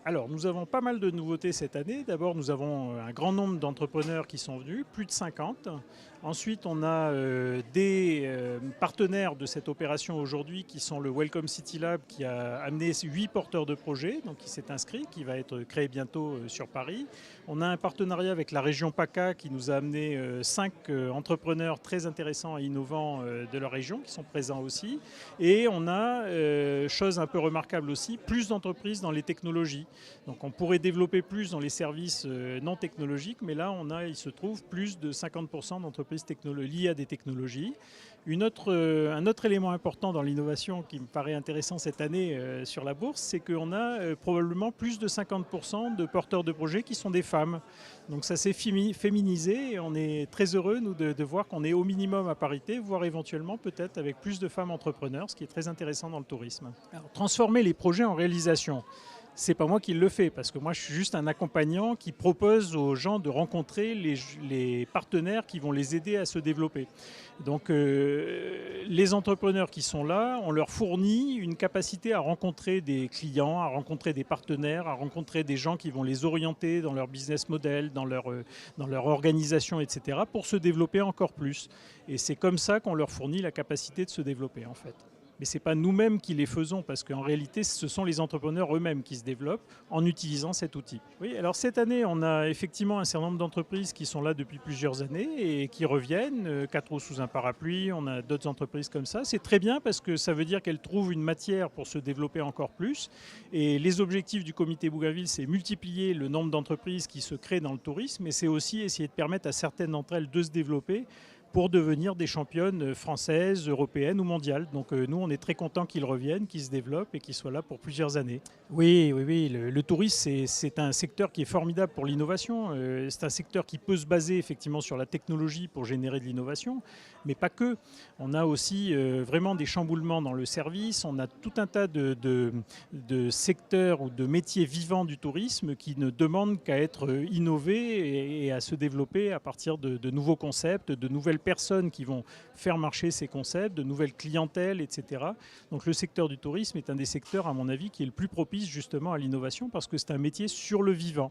Alors, nous avons pas mal de nouveautés cette année. D'abord, nous avons un grand nombre d'entrepreneurs qui sont venus, plus de 50. Ensuite, on a des partenaires de cette opération aujourd'hui qui sont le Welcome City Lab qui a amené 8 porteurs de projets, donc qui s'est inscrit, qui va être créé bientôt sur Paris. On a un partenariat avec la région PACA qui nous a amené 5 entrepreneurs très intéressants et innovants de la région qui sont présents aussi. Et on a, chose un peu remarquable aussi, plus d'entreprises dans les technologies. Donc on pourrait développer plus dans les services non technologiques, mais là il se trouve plus de 50% d'entreprises liées à des technologies. Un autre élément important dans l'innovation qui me paraît intéressant cette année sur la bourse, c'est qu'on a probablement plus de 50% de porteurs de projets qui sont des femmes. Donc ça s'est féminisé et on est très heureux nous, de voir qu'on est au minimum à parité, voire éventuellement peut-être avec plus de femmes entrepreneurs, ce qui est très intéressant dans le tourisme. Alors, transformer les projets en réalisation. C'est pas moi qui le fais, parce que moi je suis juste un accompagnant qui propose aux gens de rencontrer les partenaires qui vont les aider à se développer. Donc les entrepreneurs qui sont là, on leur fournit une capacité à rencontrer des clients, à rencontrer des partenaires, à rencontrer des gens qui vont les orienter dans leur business model, dans leur organisation, etc., pour se développer encore plus. Et c'est comme ça qu'on leur fournit la capacité de se développer en fait. Mais ce n'est pas nous-mêmes qui les faisons, parce qu'en réalité, ce sont les entrepreneurs eux-mêmes qui se développent en utilisant cet outil. Oui, alors cette année, on a effectivement un certain nombre d'entreprises qui sont là depuis plusieurs années et qui reviennent, 4 roues sous un parapluie, on a d'autres entreprises comme ça. C'est très bien parce que ça veut dire qu'elles trouvent une matière pour se développer encore plus. Et les objectifs du comité Bougainville, c'est multiplier le nombre d'entreprises qui se créent dans le tourisme, et c'est aussi essayer de permettre à certaines d'entre elles de se développer pour devenir des championnes françaises, européennes ou mondiales. Donc nous, on est très contents qu'ils reviennent, qu'ils se développent et qu'ils soient là pour plusieurs années. Oui, oui, oui, le tourisme, c'est un secteur qui est formidable pour l'innovation. C'est un secteur qui peut se baser effectivement sur la technologie pour générer de l'innovation, mais pas que. On a aussi vraiment des chamboulements dans le service. On a tout un tas de secteurs ou de métiers vivants du tourisme qui ne demandent qu'à être innovés et à se développer à partir de nouveaux concepts, de nouvelles personnes qui vont faire marcher ces concepts, de nouvelles clientèles, etc. Donc le secteur du tourisme est un des secteurs, à mon avis, qui est le plus propice justement à l'innovation parce que c'est un métier sur le vivant.